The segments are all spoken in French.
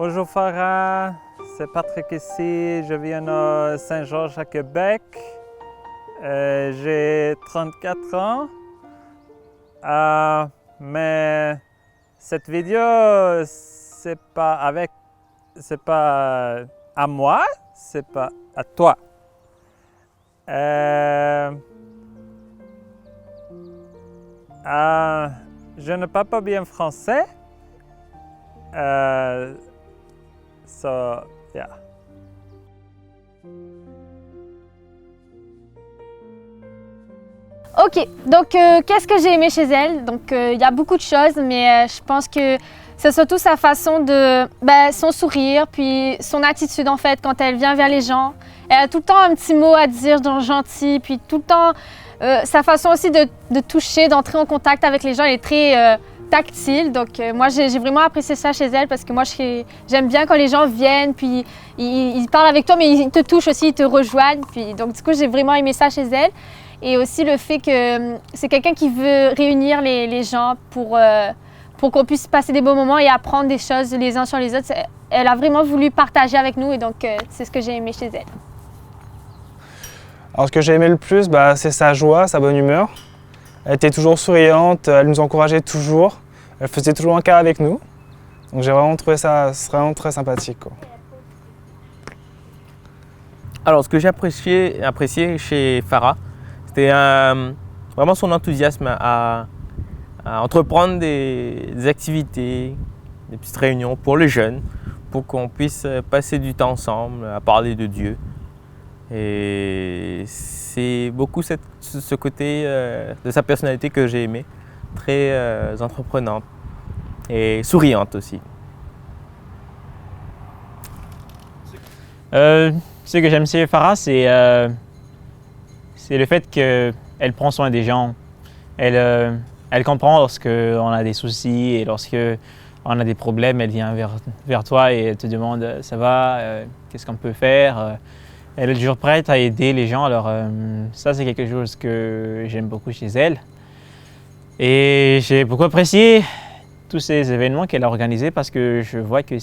Bonjour Farah, c'est Patrick ici, je viens de Saint-Georges à Québec. J'ai 34 ans, mais cette vidéo c'est pas à moi, c'est pas à toi. Je ne parle pas bien français. So, yeah. Ok, donc qu'est-ce que j'ai aimé chez elle? Donc il y a beaucoup de choses, mais je pense que c'est surtout sa façon de, son sourire, puis son attitude en fait quand elle vient vers les gens. Elle a tout le temps un petit mot à dire, genre gentil, puis tout le temps sa façon aussi de toucher, d'entrer en contact avec les gens, elle est très tactile. Donc moi j'ai vraiment apprécié ça chez elle parce que moi j'aime bien quand les gens viennent, puis ils parlent avec toi, mais ils te touchent aussi, ils te rejoignent. Puis donc du coup j'ai vraiment aimé ça chez elle. Et aussi le fait que c'est quelqu'un qui veut réunir les gens pour qu'on puisse passer des bons moments et apprendre des choses les uns sur les autres. Elle a vraiment voulu partager avec nous et donc c'est ce que j'ai aimé chez elle. Alors ce que j'ai aimé le plus, c'est sa joie, sa bonne humeur. Elle était toujours souriante, elle nous encourageait toujours, elle faisait toujours un cas avec nous. Donc j'ai vraiment trouvé ça vraiment très sympathique, quoi. Alors ce que j'ai apprécié chez Farah, c'était vraiment son enthousiasme à entreprendre des activités, des petites réunions pour les jeunes, pour qu'on puisse passer du temps ensemble, à parler de Dieu. Et c'est beaucoup ce côté de sa personnalité que j'ai aimé, très entreprenante et souriante aussi. Ce que j'aime chez Farah, c'est le fait qu'elle prend soin des gens. Elle comprend lorsqu'on a des soucis et lorsqu'on a des problèmes, elle vient vers toi et elle te demande « ça va, qu'est-ce qu'on peut faire ?» Elle est toujours prête à aider les gens, alors ça c'est quelque chose que j'aime beaucoup chez elle. Et j'ai beaucoup apprécié tous ces événements qu'elle a organisés parce que je vois que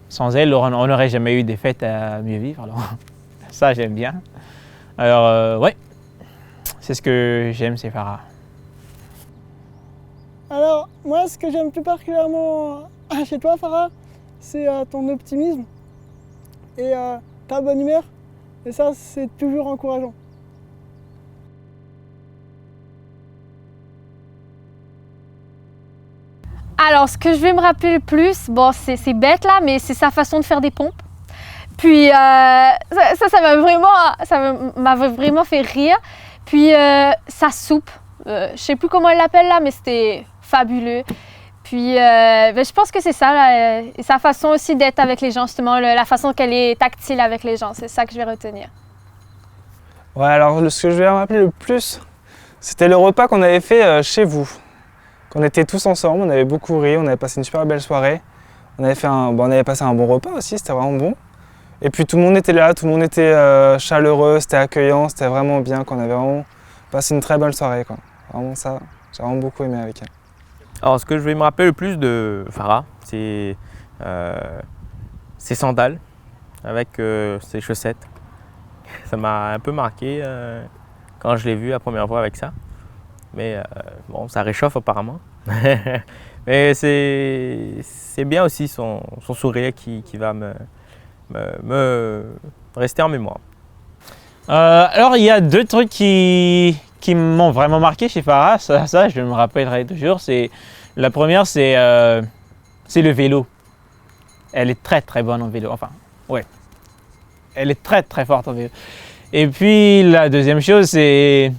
sans elle, on n'aurait jamais eu des fêtes à mieux vivre. Alors ça j'aime bien. Alors ouais, c'est ce que j'aime chez Farah. Alors moi ce que j'aime plus particulièrement chez toi Farah, c'est ton optimisme et ta bonne humeur, et ça c'est toujours encourageant. Alors ce que je vais me rappeler le plus, bon c'est bête là, mais c'est sa façon de faire des pompes. Puis ça m'avait vraiment fait rire. Puis sa soupe, je sais plus comment elle l'appelle là, mais c'était fabuleux. Puis je pense que c'est ça, là, et sa façon aussi d'être avec les gens, justement, la façon qu'elle est tactile avec les gens, c'est ça que je vais retenir. Ouais, alors ce que je vais me rappeler le plus, c'était le repas qu'on avait fait chez vous. Qu'on était tous ensemble, on avait beaucoup ri, on avait passé une super belle soirée. On avait passé un bon repas aussi, c'était vraiment bon. Et puis tout le monde était là, tout le monde était chaleureux, c'était accueillant, c'était vraiment bien, qu'on avait vraiment passé une très belle soirée, quoi. Vraiment ça, j'ai vraiment beaucoup aimé avec elle. Alors ce que je vais me rappeler le plus de Farah, c'est ses sandales avec ses chaussettes. Ça m'a un peu marqué quand je l'ai vue la première fois avec ça. Mais bon, ça réchauffe apparemment. Mais c'est bien aussi son sourire qui va me rester en mémoire. Alors il y a deux trucs qui m'ont vraiment marqué chez Farah, ça je me rappellerai toujours. La première c'est le vélo. Elle est très très bonne en vélo, enfin ouais. Elle est très très forte en vélo. Et puis la deuxième chose c'est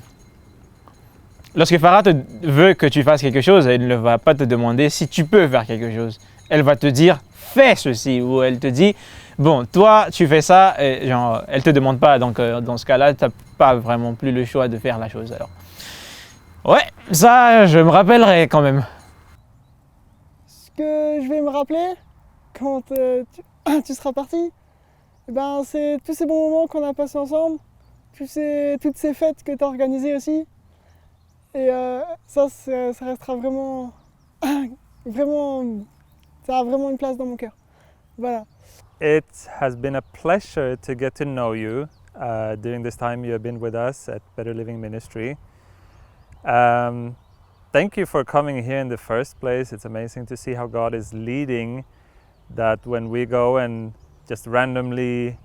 lorsque Farah veut que tu fasses quelque chose, elle ne va pas te demander si tu peux faire quelque chose. Elle va te dire fais ceci, ou elle te dit bon toi tu fais ça, et genre elle te demande pas, donc dans ce cas-là tu n'as pas vraiment plus le choix de faire la chose. Alors ouais, ça je me rappellerai quand même. Ce que je vais me rappeler quand tu seras parti, c'est tous ces bons moments qu'on a passés ensemble, toutes ces fêtes que tu as organisées aussi. Et ça restera vraiment, ça a vraiment une place dans mon cœur. Voilà. It has been a pleasure to get to know you during this time you have been with us at Better Living Ministry. Thank you for coming here in the first place. It's amazing to see how God is leading, that when we go and just randomly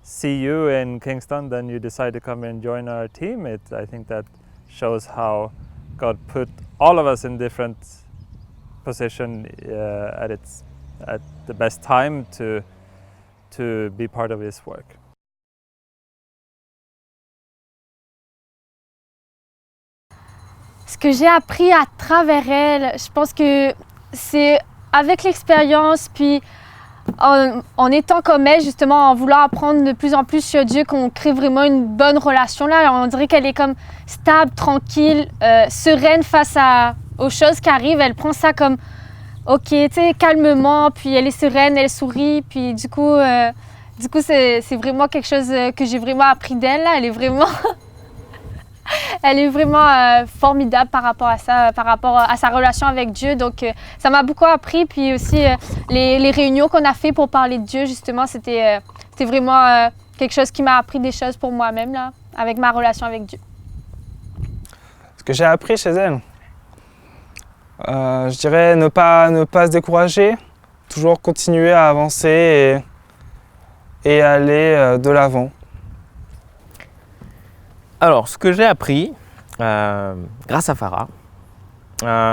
see you in Kingston, then you decide to come and join our team. I think that shows how God put all of us in different position at the best time to be part of His work. Ce que j'ai appris à travers elle, je pense que c'est avec l'expérience, puis en étant comme elle, justement, en voulant apprendre de plus en plus sur Dieu, qu'on crée vraiment une bonne relation là. On dirait qu'elle est comme stable, tranquille, sereine face aux choses qui arrivent. Elle prend ça comme ok, tu sais, calmement, puis elle est sereine, elle sourit, puis du coup c'est vraiment quelque chose que j'ai vraiment appris d'elle là. Elle est vraiment formidable par rapport à ça, par rapport à sa relation avec Dieu. Donc, ça m'a beaucoup appris. Puis aussi, les réunions qu'on a fait pour parler de Dieu, justement, c'était vraiment quelque chose qui m'a appris des choses pour moi-même, là, avec ma relation avec Dieu. Ce que j'ai appris chez elle, je dirais ne pas se décourager, toujours continuer à avancer et aller de l'avant. Alors, ce que j'ai appris grâce à Farah,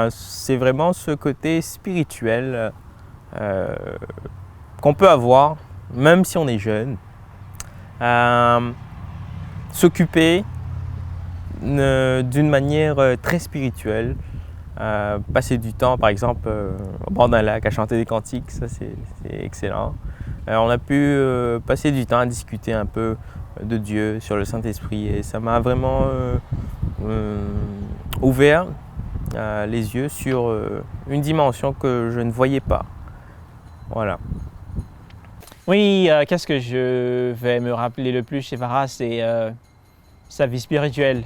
c'est vraiment ce côté spirituel qu'on peut avoir, même si on est jeune. S'occuper d'une manière très spirituelle. Passer du temps, par exemple, au bord d'un lac à chanter des cantiques, ça c'est excellent. On a pu passer du temps à discuter un peu de Dieu, sur le Saint-Esprit, et ça m'a vraiment ouvert les yeux sur une dimension que je ne voyais pas. Voilà. Oui, qu'est-ce que je vais me rappeler le plus chez Farah, c'est sa vie spirituelle.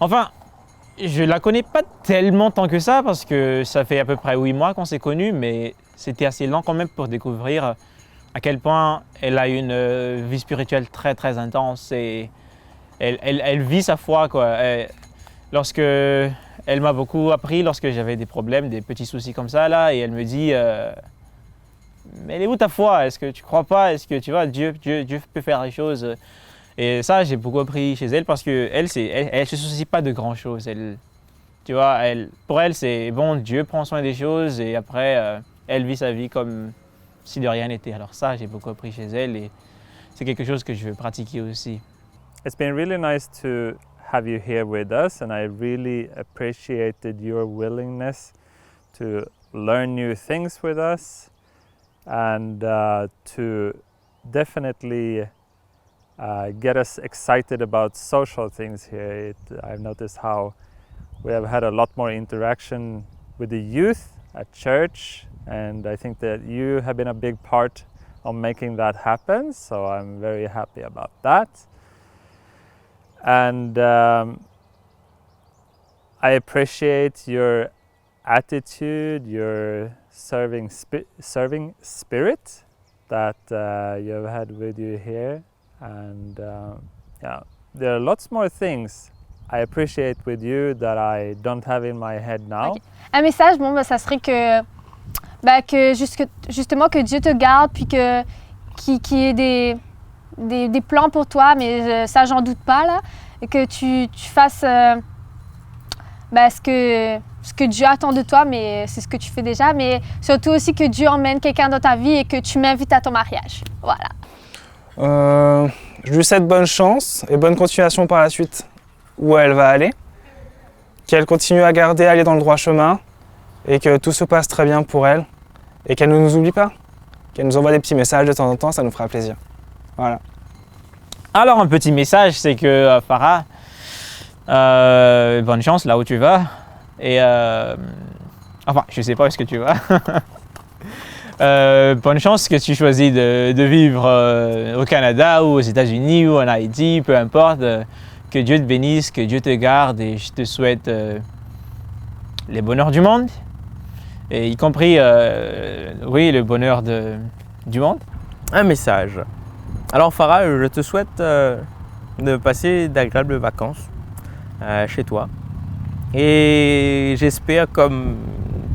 Enfin, je la connais pas tellement tant que ça, parce que ça fait à peu près 8 mois qu'on s'est connus, mais c'était assez lent quand même pour découvrir à quel point elle a une vie spirituelle très très intense, et elle vit sa foi, quoi. Lorsque elle m'a beaucoup appris lorsque j'avais des problèmes, des petits soucis comme ça là, et elle me dit mais elle est où ta foi? Est-ce que tu crois pas? Est-ce que tu vois Dieu peut faire des choses? Et ça, j'ai beaucoup appris chez elle, parce que elle se soucie pas de grand chose. Tu vois, pour elle c'est bon, Dieu prend soin des choses, et après elle vit sa vie comme si de rien n'était. Alors ça, j'ai beaucoup appris chez elle, et c'est quelque chose que je veux pratiquer aussi. It's been really nice to have you here with us, and I really appreciated your willingness to learn new things with us, and to definitely get us excited about social things here. I've noticed how we have had a lot more interaction with the youth at church, and I think that you have been a big part of making that happen, so I'm very happy about that. And I appreciate your attitude, your serving spirit that you have had with you here, and yeah, there are lots more things I appreciate with you that I don't have in my head now. Okay. Un message, bon, ça serait que justement que Dieu te garde, puis qu'il y ait des plans pour toi, mais ça j'en doute pas là, et que tu fasses ce que Dieu attend de toi, mais c'est ce que tu fais déjà, mais surtout aussi que Dieu emmène quelqu'un dans ta vie et que tu m'invites à ton mariage. Voilà. Je lui souhaite bonne chance et bonne continuation par la suite où elle va aller, qu'elle continue à aller dans le droit chemin, et que tout se passe très bien pour elle, et qu'elle ne nous oublie pas, qu'elle nous envoie des petits messages de temps en temps, ça nous fera plaisir. Voilà. Alors un petit message, c'est que Farah, bonne chance là où tu vas, et enfin je sais pas où est-ce que tu vas. Bonne chance que tu choisis de vivre au Canada ou aux États-Unis ou en Haïti, peu importe. Que Dieu te bénisse, que Dieu te garde, et je te souhaite les bonheurs du monde, et y compris oui, le bonheur de du monde. Un message. Alors Farah, je te souhaite de passer d'agréables vacances chez toi. Et j'espère, comme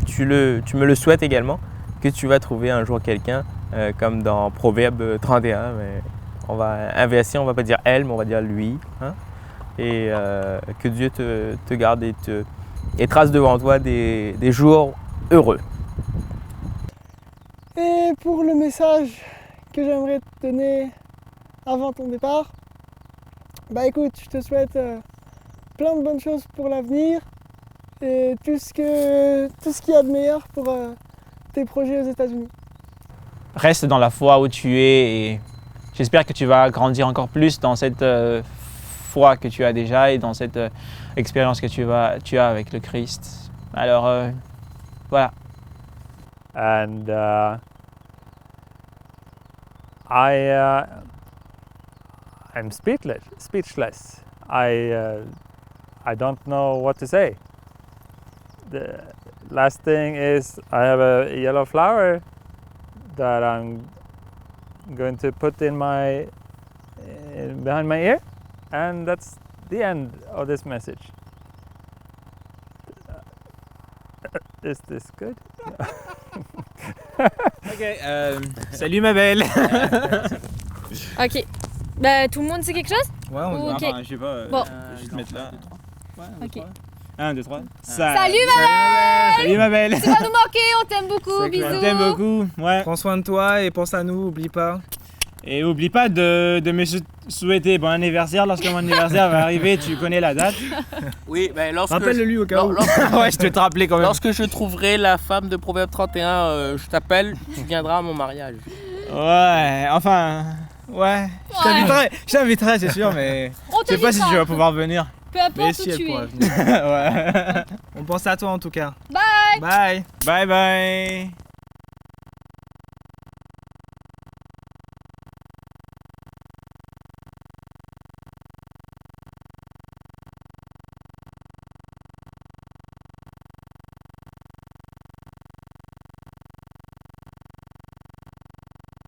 tu me le souhaites également, que tu vas trouver un jour quelqu'un, comme dans Proverbe 31. Mais on va inverser, on va pas dire elle, mais on va dire lui. Hein? Et que Dieu te garde et trace devant toi des jours heureux. Et pour le message que j'aimerais te donner avant ton départ, bah écoute, je te souhaite plein de bonnes choses pour l'avenir et tout ce qu'il y a de meilleur pour tes projets aux États-Unis. Reste dans la foi où tu es et j'espère que tu vas grandir encore plus dans cette foi que tu as déjà et dans cette expérience que tu as avec le Christ. Alors voilà. And I'm speechless. I don't know what to say. The last thing is I have a yellow flower that I'm going to put in behind my ear, and that's the end of this message. Is this good? Ok, salut ma belle. Ok. Bah, tout le monde sait quelque chose? Ouais, Ou- ok. je sais pas, Bon. je vais te mettre là. Ok. 1, 2, 3. Salut ma belle! Salut ma belle. Tu vas nous manquer, on t'aime beaucoup, C'est clair. bisous! Je t'aime beaucoup. Ouais. Prends soin de toi et pense à nous, oublie pas. Et oublie pas de me souhaiter bon anniversaire lorsque mon anniversaire va arriver, tu connais la date. Oui, ben Rappelle-le-lui au cas où. Ouais, je te te rappeler quand même. Lorsque je trouverai la femme de Proverbe 31, je t'appelle, tu viendras à mon mariage. Ouais, enfin, ouais. Je t'inviterai, c'est sûr, mais On je sais pas si tu vas pouvoir venir. Peu importe où elle tu pourra es. venir. Ouais. On pense à toi en tout cas. Bye! Bye. Bye bye.